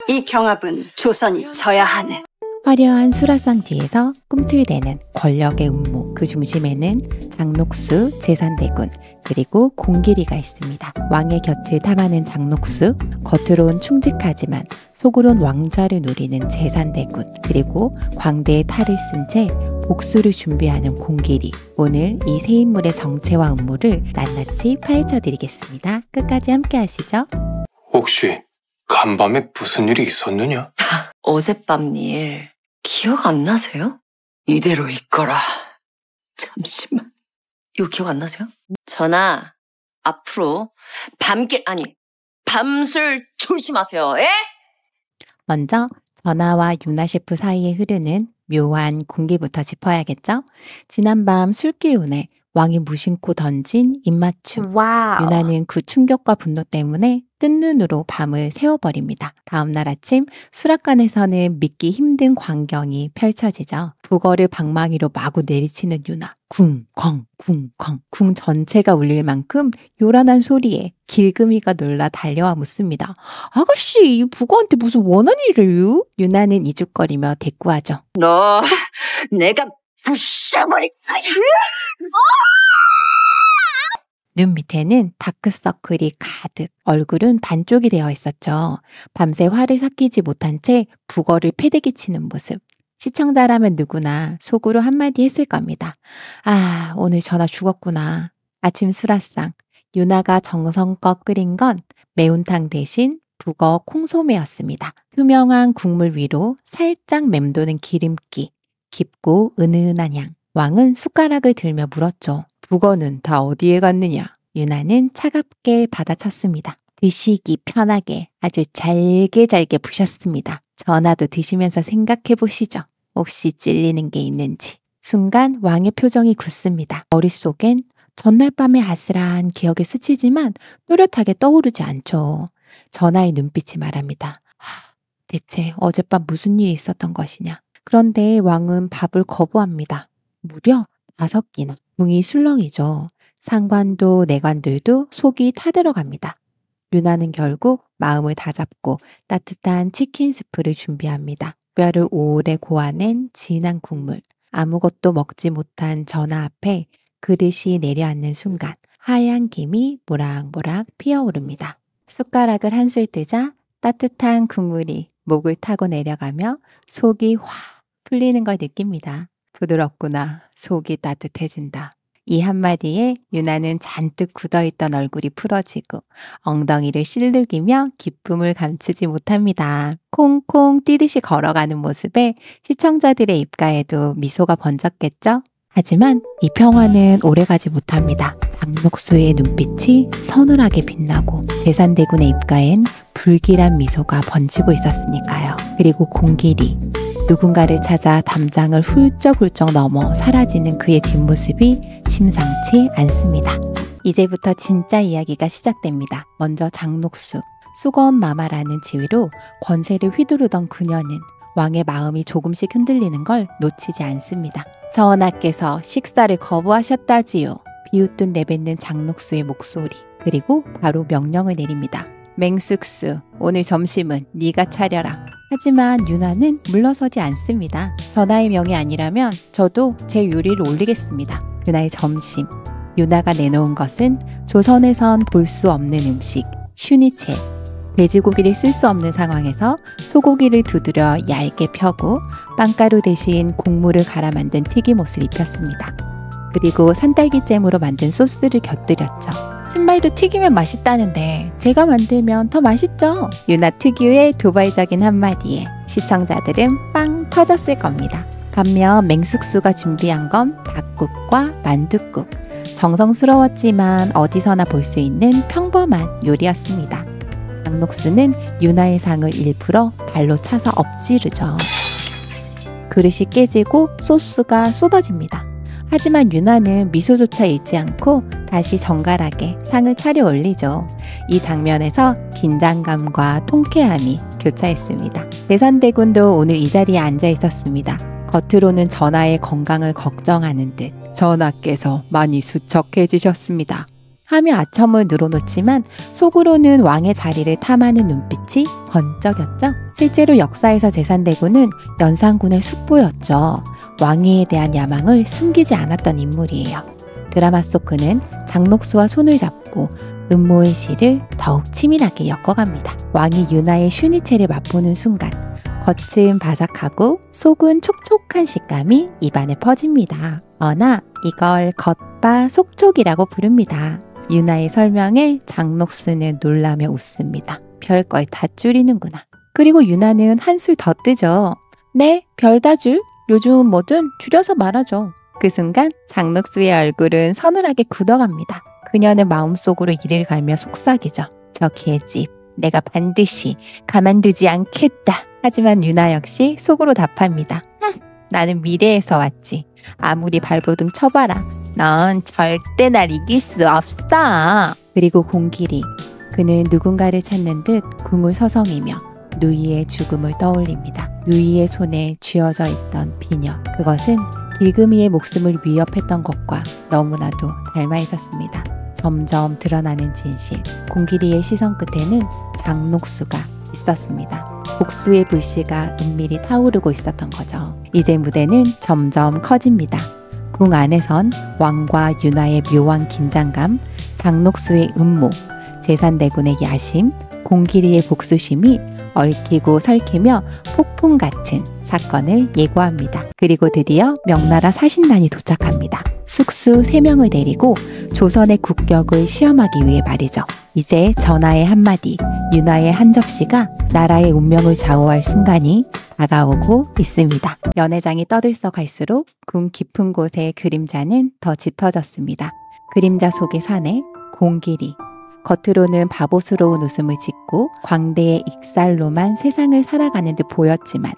이 경합은 조선이 져야 하네. 화려한 수라상 뒤에서 꿈틀대는 권력의 음모, 그 중심에는 장녹수, 제산대군, 그리고 공길이가 있습니다. 왕의 곁을 탐하는 장녹수, 겉으론 충직하지만 속으론 왕좌를 노리는 제산대군, 그리고 광대에 탈을 쓴 채 복수를 준비하는 공길이. 오늘 이 세 인물의 정체와 음모를 낱낱이 파헤쳐드리겠습니다. 끝까지 함께 하시죠. 혹시 간밤에 무슨 일이 있었느냐? 어젯밤 일 기억 안 나세요? 이대로 있거라. 잠시만. 이거 기억 안 나세요? 전하, 앞으로 밤술 조심하세요. 에? 먼저 전하와 유나 셰프 사이에 흐르는 묘한 공기부터 짚어야겠죠? 지난밤 술기운에 왕이 무심코 던진 입맞춤. 유나는 그 충격과 분노 때문에 뜬 눈으로 밤을 새워버립니다. 다음날 아침 수락관에서는 믿기 힘든 광경이 펼쳐지죠. 북어를 방망이로 마구 내리치는 유나. 쿵쾅 쿵쾅. 궁 전체가 울릴 만큼 요란한 소리에 길금이가 놀라 달려와 묻습니다. 아가씨, 이 북어한테 무슨 원한 일이에요? 유나는 이죽거리며 대꾸하죠. 너 내가 부숴버릴 거야. 눈 밑에는 다크서클이 가득, 얼굴은 반쪽이 되어 있었죠. 밤새 화를 삭히지 못한 채 북어를 패대기 치는 모습. 시청자라면 누구나 속으로 한마디 했을 겁니다. 아, 오늘 전하 죽었구나. 아침 수라상, 유나가 정성껏 끓인 건 매운탕 대신 북어 콩소매였습니다. 투명한 국물 위로 살짝 맴도는 기름기, 깊고 은은한 향. 왕은 숟가락을 들며 물었죠. 북어는 다 어디에 갔느냐? 유나는 차갑게 받아쳤습니다. 드시기 편하게 아주 잘게 부셨습니다. 전하도 드시면서 생각해 보시죠. 혹시 찔리는 게 있는지. 순간 왕의 표정이 굳습니다. 머릿속엔 전날 밤의 아슬한 기억에 스치지만 또렷하게 떠오르지 않죠. 전하의 눈빛이 말합니다. 대체 어젯밤 무슨 일이 있었던 것이냐. 그런데 왕은 밥을 거부합니다. 무려 5끼나. 궁이 술렁이죠. 상관도 내관들도 속이 타들어갑니다. 유나는 결국 마음을 다잡고 따뜻한 치킨 스프를 준비합니다. 뼈를 오래 고아낸 진한 국물. 아무것도 먹지 못한 전하 앞에 그릇이 내려앉는 순간 하얀 김이 모락모락 피어오릅니다. 숟가락을 한술 뜨자 따뜻한 국물이 목을 타고 내려가며 속이 확 풀리는 걸 느낍니다. 부드럽구나. 속이 따뜻해진다. 이 한마디에 유나는 잔뜩 굳어있던 얼굴이 풀어지고 엉덩이를 실룩이며 기쁨을 감추지 못합니다. 콩콩 뛰듯이 걸어가는 모습에 시청자들의 입가에도 미소가 번졌겠죠? 하지만 이 평화는 오래가지 못합니다. 장녹수의 눈빛이 서늘하게 빛나고 제산대군의 입가엔 불길한 미소가 번지고 있었으니까요. 그리고 공길이 누군가를 찾아 담장을 훌쩍훌쩍 넘어 사라지는 그의 뒷모습이 심상치 않습니다. 이제부터 진짜 이야기가 시작됩니다. 먼저 장녹수, 수건마마라는 지위로 권세를 휘두르던 그녀는 왕의 마음이 조금씩 흔들리는 걸 놓치지 않습니다. 전하께서 식사를 거부하셨다지요. 비웃듯 내뱉는 장녹수의 목소리. 그리고 바로 명령을 내립니다. 맹숙수, 오늘 점심은 네가 차려라. 하지만 유나는 물러서지 않습니다. 전하의 명이 아니라면 저도 제 요리를 올리겠습니다. 그날 점심, 유나가 내놓은 것은 조선에선 볼 수 없는 음식, 슈니첼. 돼지고기를 쓸 수 없는 상황에서 소고기를 두드려 얇게 펴고 빵가루 대신 곡물을 갈아 만든 튀김옷을 입혔습니다. 그리고 산딸기잼으로 만든 소스를 곁들였죠. 신발도 튀기면 맛있다는데 제가 만들면 더 맛있죠? 유나 특유의 도발적인 한마디에 시청자들은 빵 터졌을 겁니다. 반면 맹숙수가 준비한 건 닭국과 만둣국. 정성스러웠지만 어디서나 볼 수 있는 평범한 요리였습니다. 장녹수는 유나의 상을 일부러 발로 차서 엎지르죠. 그릇이 깨지고 소스가 쏟아집니다. 하지만 유나는 미소조차 잃지 않고 다시 정갈하게 상을 차려 올리죠. 이 장면에서 긴장감과 통쾌함이 교차했습니다. 제산대군도 오늘 이 자리에 앉아 있었습니다. 겉으로는 전하의 건강을 걱정하는 듯 전하께서 많이 수척해지셨습니다. 하며 아첨을 늘어놓지만 속으로는 왕의 자리를 탐하는 눈빛이 번쩍였죠. 실제로 역사에서 제산대군은 연산군의 숙부였죠. 왕위에 대한 야망을 숨기지 않았던 인물이에요. 드라마 속 그는 장녹수와 손을 잡고 음모의 시를 더욱 치밀하게 엮어갑니다. 왕이 유나의 슈니체를 맛보는 순간 겉은 바삭하고 속은 촉촉한 식감이 입안에 퍼집니다. 어나 이걸 겉바 속촉이라고 부릅니다. 유나의 설명에 장녹수는 놀라며 웃습니다. 별걸 다 줄이는구나. 그리고 유나는 한술 더 뜨죠. 네, 별 다 줄. 요즘 뭐든 줄여서 말하죠. 그 순간 장녹수의 얼굴은 서늘하게 굳어갑니다. 그녀는 마음속으로 이를 갈며 속삭이죠. 저 계집, 내가 반드시 가만두지 않겠다. 하지만 유나 역시 속으로 답합니다. 나는 미래에서 왔지. 아무리 발버둥 쳐봐라. 넌 절대 날 이길 수 없어. 그리고 공길이, 그는 누군가를 찾는 듯 궁을 서성이며 누이의 죽음을 떠올립니다. 누이의 손에 쥐어져 있던 비녀, 그것은 길금이의 목숨을 위협했던 것과 너무나도 닮아 있었습니다. 점점 드러나는 진실, 공길이의 시선 끝에는 장녹수가 있었습니다. 복수의 불씨가 은밀히 타오르고 있었던 거죠. 이제 무대는 점점 커집니다. 궁 안에선 왕과 유나의 묘한 긴장감, 장녹수의 음모, 제산대군의 야심, 공길이의 복수심이 얽히고 설키며 폭풍 같은 사건을 예고합니다. 그리고 드디어 명나라 사신단이 도착합니다. 숙수 3명을 데리고 조선의 국격을 시험하기 위해 말이죠. 이제 전하의 한마디, 유나의 한 접시가 나라의 운명을 좌우할 순간이 다가오고 있습니다. 연회장이 떠들썩 갈수록 궁 깊은 곳의 그림자는 더 짙어졌습니다. 그림자 속의 사내, 공길이. 겉으로는 바보스러운 웃음을 짓고 광대의 익살로만 세상을 살아가는 듯 보였지만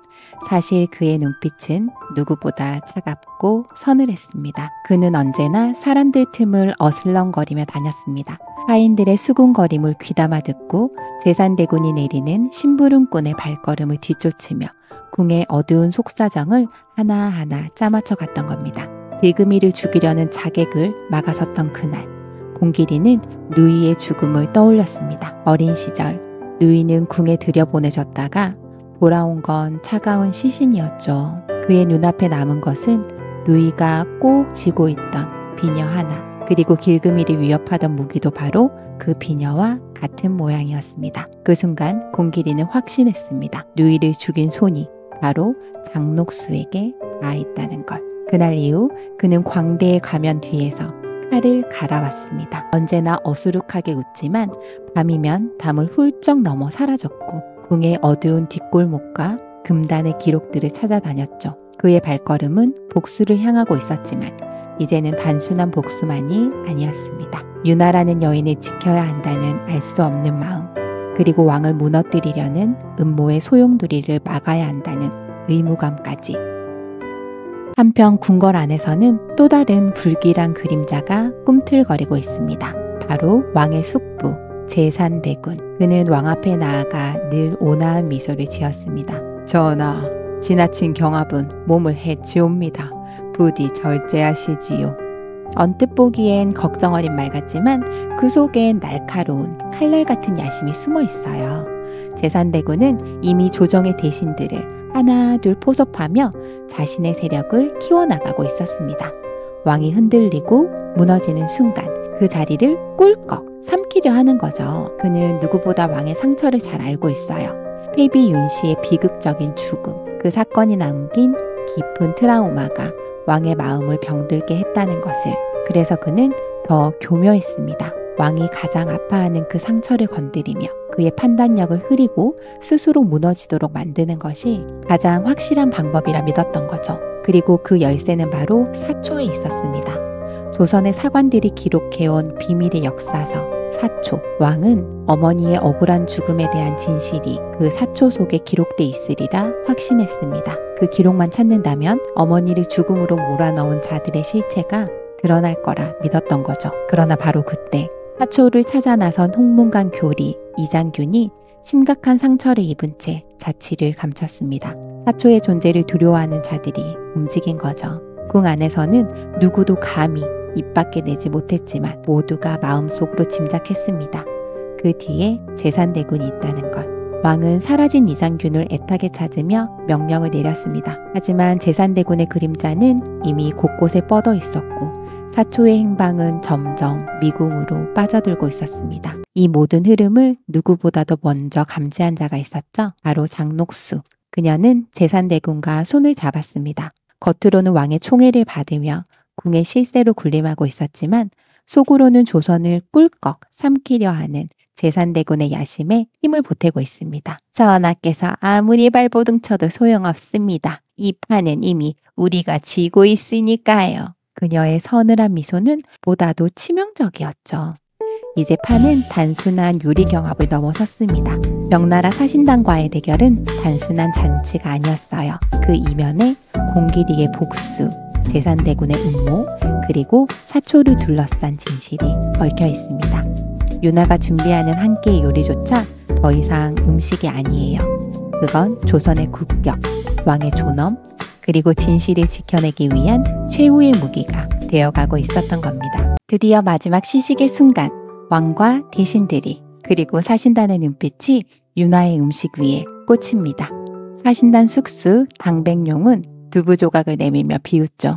사실 그의 눈빛은 누구보다 차갑고 서늘했습니다. 그는 언제나 사람들 틈을 어슬렁거리며 다녔습니다. 하인들의 수군거림을 귀담아 듣고 제산대군이 내리는 심부름꾼의 발걸음을 뒤쫓으며 궁의 어두운 속사정을 하나하나 짜맞춰 갔던 겁니다. 길금이를 죽이려는 자객을 막아섰던 그날, 공길이는 누이의 죽음을 떠올렸습니다. 어린 시절 누이는 궁에 들여보내졌다가 돌아온 건 차가운 시신이었죠. 그의 눈앞에 남은 것은 누이가 꼭 쥐고 있던 비녀 하나, 그리고 길금이를 위협하던 무기도 바로 그 비녀와 같은 모양이었습니다. 그 순간 공길이는 확신했습니다. 누이를 죽인 손이 바로 장녹수에게 닿아 있다는 걸. 그날 이후 그는 광대의 가면 뒤에서 칼을 갈아왔습니다. 언제나 어수룩하게 웃지만 밤이면 담을 훌쩍 넘어 사라졌고 궁의 어두운 뒷골목과 금단의 기록들을 찾아다녔죠. 그의 발걸음은 복수를 향하고 있었지만 이제는 단순한 복수만이 아니었습니다. 유나라는 여인을 지켜야 한다는 알 수 없는 마음, 그리고 왕을 무너뜨리려는 음모의 소용돌이를 막아야 한다는 의무감까지. 한편 궁궐 안에서는 또 다른 불길한 그림자가 꿈틀거리고 있습니다. 바로 왕의 숙부 제산대군. 그는 왕 앞에 나아가 늘 온화한 미소를 지었습니다. 전하, 지나친 경합은 몸을 해치옵니다. 부디 절제하시지요. 언뜻 보기엔 걱정 어린 말 같지만 그 속엔 날카로운 칼날 같은 야심이 숨어 있어요. 제산대군은 이미 조정의 대신들을 하나 둘 포섭하며 자신의 세력을 키워나가고 있었습니다. 왕이 흔들리고 무너지는 순간 그 자리를 꿀꺽 삼키려 하는 거죠. 그는 누구보다 왕의 상처를 잘 알고 있어요. 패비 윤씨의 비극적인 죽음, 그 사건이 남긴 깊은 트라우마가 왕의 마음을 병들게 했다는 것을. 그래서 그는 더 교묘했습니다. 왕이 가장 아파하는 그 상처를 건드리며 그의 판단력을 흐리고 스스로 무너지도록 만드는 것이 가장 확실한 방법이라 믿었던 거죠. 그리고 그 열쇠는 바로 사초에 있었습니다. 조선의 사관들이 기록해온 비밀의 역사서 사초. 왕은 어머니의 억울한 죽음에 대한 진실이 그 사초 속에 기록돼 있으리라 확신했습니다. 그 기록만 찾는다면 어머니를 죽음으로 몰아넣은 자들의 실체가 드러날 거라 믿었던 거죠. 그러나 바로 그때 사초를 찾아 나선 홍문관 교리 이장균이 심각한 상처를 입은 채 자취를 감췄습니다. 사초의 존재를 두려워하는 자들이 움직인 거죠. 궁 안에서는 누구도 감히 입 밖에 내지 못했지만 모두가 마음속으로 짐작했습니다. 그 뒤에 제산대군이 있다는 것. 왕은 사라진 이장균을 애타게 찾으며 명령을 내렸습니다. 하지만 제산대군의 그림자는 이미 곳곳에 뻗어 있었고 사초의 행방은 점점 미궁으로 빠져들고 있었습니다. 이 모든 흐름을 누구보다도 먼저 감지한 자가 있었죠. 바로 장녹수. 그녀는 제산대군과 손을 잡았습니다. 겉으로는 왕의 총애를 받으며 궁의 실세로 군림하고 있었지만 속으로는 조선을 꿀꺽 삼키려 하는 제산대군의 야심에 힘을 보태고 있습니다. 전하께서 아무리 발버둥 쳐도 소용없습니다. 이 판은 이미 우리가 지고 있으니까요. 그녀의 서늘한 미소는 보다도 치명적이었죠. 이제 판은 단순한 요리경합을 넘어섰습니다. 명나라 사신단과의 대결은 단순한 잔치가 아니었어요. 그 이면에 공길이의 복수, 제산대군의 음모, 그리고 사초를 둘러싼 진실이 얽혀 있습니다. 유나가 준비하는 한 끼의 요리조차 더 이상 음식이 아니에요. 그건 조선의 국격, 왕의 존엄, 그리고 진실을 지켜내기 위한 최후의 무기가 되어가고 있었던 겁니다. 드디어 마지막 시식의 순간, 왕과 대신들이 그리고 사신단의 눈빛이 유나의 음식 위에 꽂힙니다. 사신단 숙수 당백룡은 두부 조각을 내밀며 비웃죠.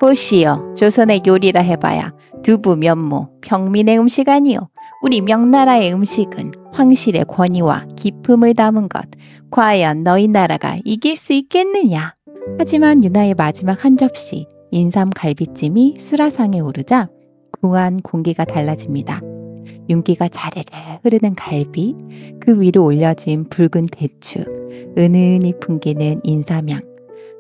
보시오, 조선의 요리라 해봐야 두부, 면모, 평민의 음식 아니오. 우리 명나라의 음식은 황실의 권위와 기품을 담은 것. 과연 너희 나라가 이길 수 있겠느냐? 하지만 유나의 마지막 한 접시 인삼 갈비찜이 수라상에 오르자 궁한 공기가 달라집니다. 윤기가 자르르 흐르는 갈비, 그 위로 올려진 붉은 대추, 은은히 풍기는 인삼향.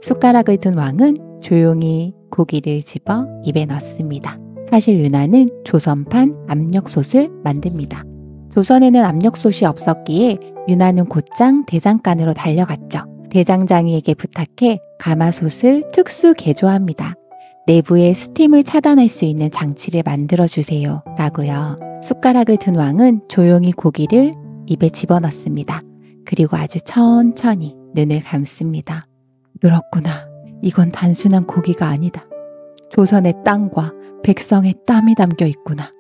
숟가락을 든 왕은 조용히 고기를 집어 입에 넣습니다. 사실 유나는 조선판 압력솥을 만듭니다. 조선에는 압력솥이 없었기에 유나는 곧장 대장간으로 달려갔죠. 대장장이에게 부탁해 가마솥을 특수 개조합니다. 내부에 스팀을 차단할 수 있는 장치를 만들어주세요 라고요. 숟가락을 든 왕은 조용히 고기를 입에 집어넣습니다. 그리고 아주 천천히 눈을 감습니다. 늘었구나. 이건 단순한 고기가 아니다. 조선의 땅과 백성의 땀이 담겨 있구나.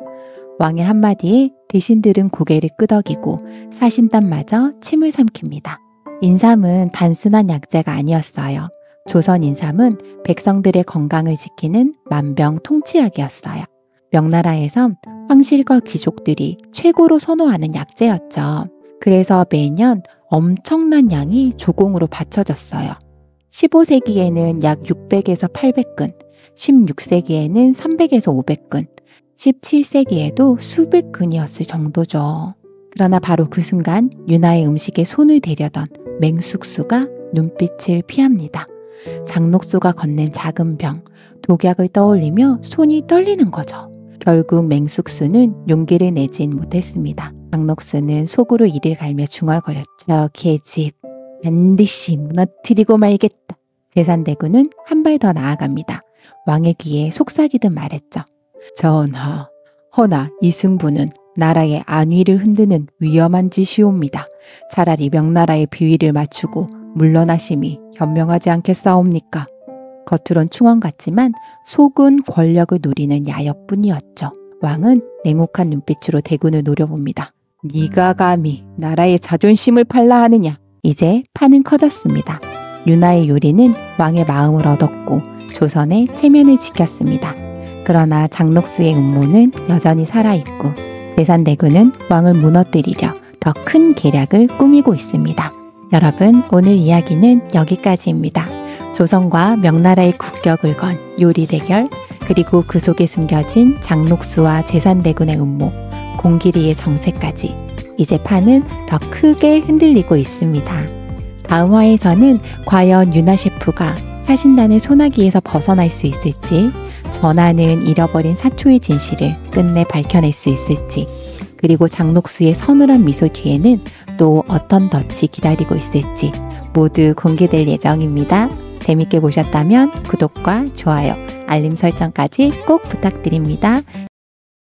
왕의 한마디에 대신들은 고개를 끄덕이고 사신단마저 침을 삼킵니다. 인삼은 단순한 약재가 아니었어요. 조선 인삼은 백성들의 건강을 지키는 만병통치약이었어요. 명나라에선 황실과 귀족들이 최고로 선호하는 약재였죠. 그래서 매년 엄청난 양이 조공으로 바쳐졌어요. 15세기에는 약 600에서 800근, 16세기에는 300에서 500근, 17세기에도 수백 근이었을 정도죠. 그러나 바로 그 순간 유나의 음식에 손을 대려던 맹숙수가 눈빛을 피합니다. 장녹수가 건넨 작은 병, 독약을 떠올리며 손이 떨리는 거죠. 결국 맹숙수는 용기를 내진 못했습니다. 장녹수는 속으로 이를 갈며 중얼거렸죠. 저 계집 반드시 무너뜨리고 말겠다. 제산대군은 한 발 더 나아갑니다. 왕의 귀에 속삭이듯 말했죠. 전하, 허나 이 승부는 나라의 안위를 흔드는 위험한 짓이옵니다. 차라리 명나라의 비위를 맞추고 물러나심이 현명하지 않겠사옵니까? 겉으론 충언 같지만 속은 권력을 노리는 야역뿐이었죠. 왕은 냉혹한 눈빛으로 대군을 노려봅니다. 네가 감히 나라의 자존심을 팔라 하느냐? 이제 판은 커졌습니다. 유나의 요리는 왕의 마음을 얻었고 조선의 체면을 지켰습니다. 그러나 장녹수의 음모는 여전히 살아있고 제산대군은 왕을 무너뜨리려 더 큰 계략을 꾸미고 있습니다. 여러분, 오늘 이야기는 여기까지입니다. 조선과 명나라의 국격을 건 요리 대결, 그리고 그 속에 숨겨진 장녹수와 제산대군의 음모, 공길이의 정체까지 이제 판은 더 크게 흔들리고 있습니다. 다음 화에서는 과연 유나 셰프가 사신단의 소나기에서 벗어날 수 있을지, 전하는 잃어버린 사초의 진실을 끝내 밝혀낼 수 있을지, 그리고 장녹수의 서늘한 미소 뒤에는 또 어떤 덫이 기다리고 있을지 모두 공개될 예정입니다. 재밌게 보셨다면 구독과 좋아요, 알림 설정까지 꼭 부탁드립니다.